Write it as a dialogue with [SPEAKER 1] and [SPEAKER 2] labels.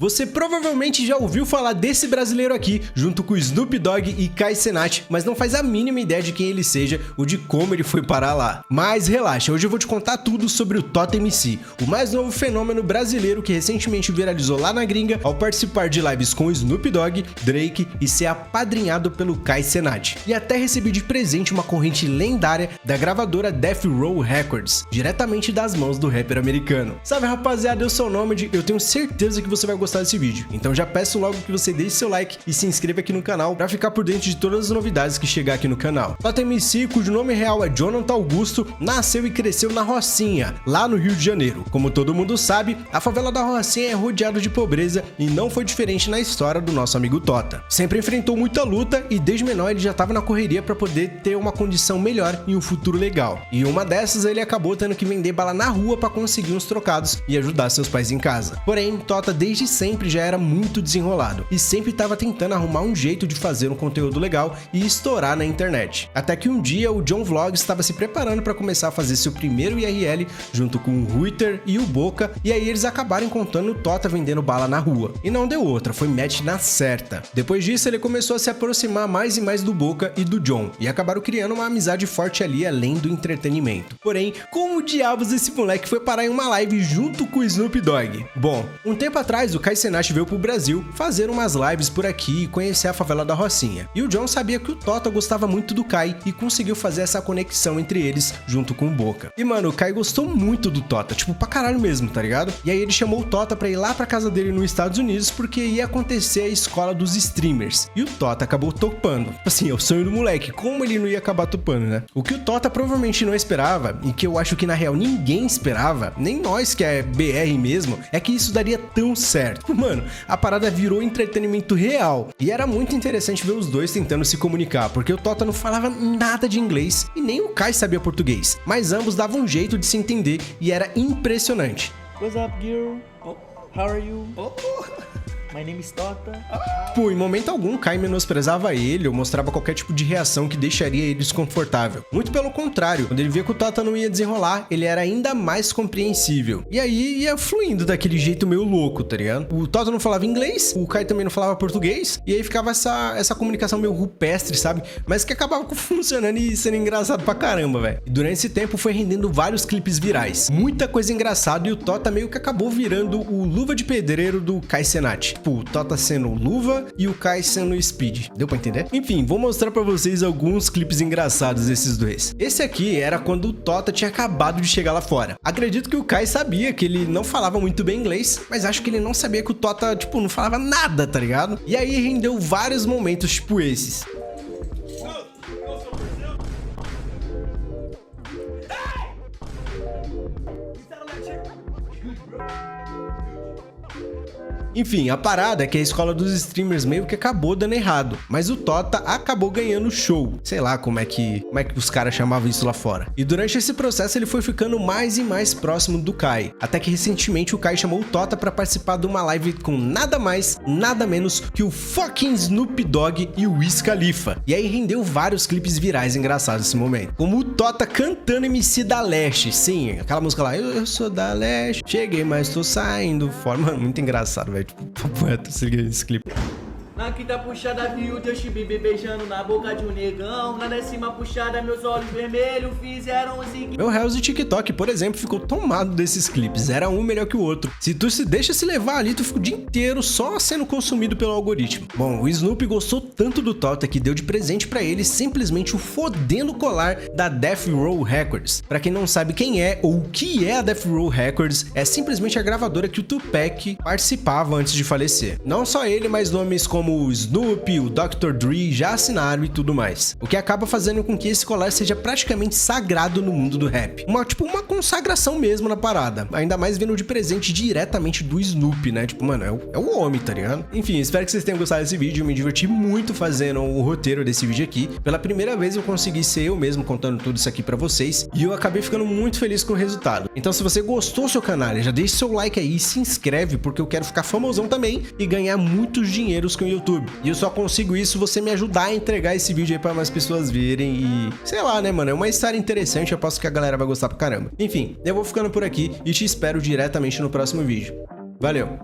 [SPEAKER 1] Você provavelmente já ouviu falar desse brasileiro aqui, junto com Snoop Dogg e Kai Cenat, mas não faz a mínima ideia de quem ele seja ou de como ele foi parar lá. Mas relaxa, hoje eu vou te contar tudo sobre o Tota MC, o mais novo fenômeno brasileiro que recentemente viralizou lá na gringa ao participar de lives com Snoop Dogg, Drake e ser apadrinhado pelo Kai Cenat. E até recebi de presente uma corrente lendária da gravadora Death Row Records, diretamente das mãos do rapper americano. Salve rapaziada, eu sou o Nomad, eu tenho certeza que você vai gostar desse vídeo, então já peço logo que você deixe seu like e se inscreva aqui no canal para ficar por dentro de todas as novidades que chegar aqui no canal. Tota MC, cujo nome real é Jonathan Augusto, nasceu e cresceu na Rocinha, lá no Rio de Janeiro. Como todo mundo sabe, a favela da Rocinha é rodeada de pobreza e não foi diferente na história do nosso amigo Tota. Sempre enfrentou muita luta e desde menor ele já estava na correria para poder ter uma condição melhor e um futuro legal. E uma dessas ele acabou tendo que vender bala na rua para conseguir uns trocados e ajudar seus pais em casa. Porém, Tota desde sempre já era muito desenrolado e sempre estava tentando arrumar um jeito de fazer um conteúdo legal e estourar na internet. Até que um dia o John Vlogs estava se preparando para começar a fazer seu primeiro IRL junto com o Ruiter e o Boca, e aí eles acabaram encontrando o Tota vendendo bala na rua. E não deu outra, foi match na certa. Depois disso ele começou a se aproximar mais e mais do Boca e do John, e acabaram criando uma amizade forte ali além do entretenimento. Porém, como diabos esse moleque foi parar em uma live junto com o Snoop Dogg? Bom, um tempo atrás o Kai Cenat veio pro Brasil fazer umas lives por aqui e conhecer a favela da Rocinha. E o John sabia que o Tota gostava muito do Kai e conseguiu fazer essa conexão entre eles junto com o Boca. E mano, o Kai gostou muito do Tota, tipo pra caralho mesmo, tá ligado? E aí ele chamou o Tota pra ir lá pra casa dele nos Estados Unidos porque ia acontecer a escola dos streamers. E o Tota acabou topando. Assim, é o sonho do moleque, como ele não ia acabar topando, né? O que o Tota provavelmente não esperava, e que eu acho que na real ninguém esperava, nem nós que é BR mesmo, é que isso daria tão certo. Mano, a parada virou entretenimento real. E era muito interessante ver os dois tentando se comunicar, porque o Tota não falava nada de inglês e nem o Kai sabia português, mas ambos davam um jeito de se entender e era impressionante.
[SPEAKER 2] What's up, girl? Oh, how are you? Oh. My name is Tota.
[SPEAKER 1] Pô, em momento algum, Kai menosprezava ele ou mostrava qualquer tipo de reação que deixaria ele desconfortável. Muito pelo contrário, quando ele via que o Tota não ia desenrolar, ele era ainda mais compreensível. E aí ia fluindo daquele jeito meio louco, tá ligado? O Tota não falava inglês, o Kai também não falava português, e aí ficava essa comunicação meio rupestre, sabe? Mas que acabava funcionando e sendo engraçado pra caramba, velho. E durante esse tempo foi rendendo vários clipes virais. Muita coisa engraçada e o Tota meio que acabou virando o luva de pedreiro do Kai Cenat. Tipo, o Tota sendo luva e o Kai sendo Speed. Deu pra entender? Enfim, vou mostrar pra vocês alguns clipes engraçados desses dois. Esse aqui era quando o Tota tinha acabado de chegar lá fora. Acredito que o Kai sabia que ele não falava muito bem inglês, mas acho que ele não sabia que o Tota, tipo, não falava nada, tá ligado? E aí rendeu vários momentos tipo esses. Enfim, a parada é que a escola dos streamers meio que acabou dando errado, mas o Tota acabou ganhando o show. Sei lá como é que os caras chamavam isso lá fora. E durante esse processo ele foi ficando mais e mais próximo do Kai, até que recentemente o Kai chamou o Tota pra participar de uma live com nada mais, nada menos que o fucking Snoop Dogg e o Wiz Khalifa. E aí rendeu vários clipes virais engraçados nesse momento, como o Tota cantando MC da Leste. Sim, aquela música lá, eu sou da Leste, cheguei mas tô saindo fora. Mano, muito engraçado, velho. Tipo, papo reto, se liga nesse clipe.
[SPEAKER 2] Na quinta puxada viu o Justin Bieber beijando na boca de um negão. Na décima puxada meus olhos vermelhos fizeram um zigue.
[SPEAKER 1] Meu Reels e TikTok, por exemplo, ficou tomado desses clipes. Era um melhor que o outro. Se tu se deixa se levar ali, tu fica o dia inteiro só sendo consumido pelo algoritmo. Bom, o Snoop gostou tanto do Tota que deu de presente pra ele simplesmente o fodendo colar da Death Row Records. Pra quem não sabe quem é ou o que é a Death Row Records, é simplesmente a gravadora que o Tupac participava antes de falecer. Não só ele, mas nomes como o Snoop, o Dr. Dre já assinaram e tudo mais. O que acaba fazendo com que esse colar seja praticamente sagrado no mundo do rap. Tipo uma consagração mesmo na parada. Ainda mais vindo de presente diretamente do Snoop, né? Tipo, mano, é o homem, tá ligado? Enfim, espero que vocês tenham gostado desse vídeo. Eu me diverti muito fazendo o roteiro desse vídeo aqui. Pela primeira vez eu consegui ser eu mesmo contando tudo isso aqui pra vocês. E eu acabei ficando muito feliz com o resultado. Então se você gostou do seu canal, já deixa seu like aí e se inscreve, porque eu quero ficar famosão também e ganhar muitos dinheiros com o YouTube. E eu só consigo isso você me ajudar a entregar esse vídeo aí pra mais pessoas verem e... sei lá, né, mano? É uma história interessante, eu aposto que a galera vai gostar pra caramba. Enfim, eu vou ficando por aqui e te espero diretamente no próximo vídeo. Valeu!